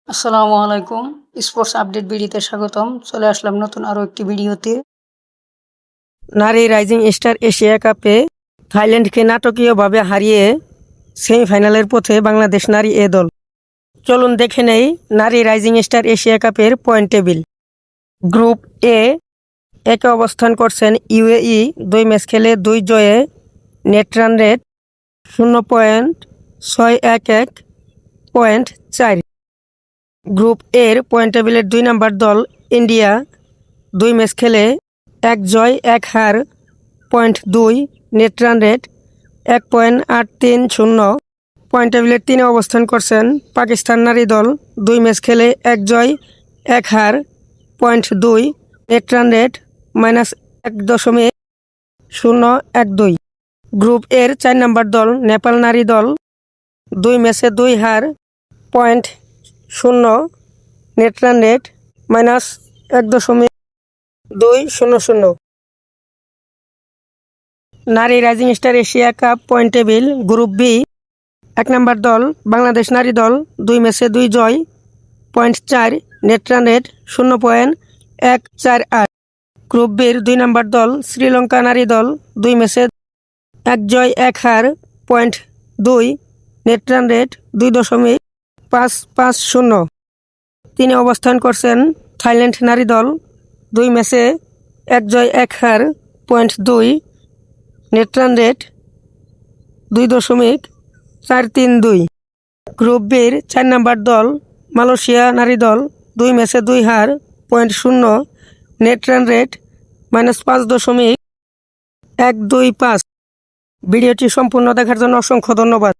আসসালামু আলাইকুম। Sports update ভিডিওতে স্বাগতম। চলে আসলাম নতুন আরও একটি ভিডিওতে। নারী রাইজিং স্টার এশিয়া কাপে থাইল্যান্ডকে নাটকীয়ভাবে হারিয়ে সেমিফাইনালের পথে বাংলাদেশ নারী এ দল। চলুন দেখে নেই নারী রাইজিং স্টার এশিয়া কাপের পয়েন্ট টেবিল। গ্রুপ এ একে অবস্থান করছেন ইউএই, 2 ম্যাচ খেলে 2 জয়ে, নেট রান রেট 0.611.4। গ্রুপ এর পয়েন্ট টেবিলের 2 নম্বর দল ইন্ডিয়া, 2 ম্যাচ খেলে 1 জয় 1 হার, 0.2 নেট রান রেট 1.830। পয়েন্ট টেবিলের 3 অবস্থান করছেন পাকিস্তান নারী দল, 2 ম্যাচ খেলে 1 জয় 1 হার, 0.2 নেট রান রেট -1.012। গ্রুপ এর 4 নম্বর দল নেপাল নারী দল, 2 ম্যাচে 2 হার, 0.0 নেট রান রেট -1.200। নারী rising star Asia Cup point table group B, 1 নম্বর দল বাংলাদেশ নারী দল, 2 ম্যাচে 2 জয়, 0.4 নেট রান রেট 0.148। গ্রুপ বির 2 নম্বর দল শ্রীলঙ্কা নারী দল, 2 ম্যাচে 1 জয় 1 হার, 0.2 নেট রান রেট 2.550। তিনি অবস্থান করছেন থাইল্যান্ড নারী দল, 2 ম্যাচে 1 জয় 1 হার, 0.2 নেট রান রেট 2.432। গ্রুপ বির 4 নম্বর দল মালয়েশিয়া নারী দল, 2 ম্যাচে 2 হার, 0.0 নেট রান রেট -5.125। ভিডিওটি সম্পূর্ণ দেখার জন্য অসংখ্য ধন্যবাদ।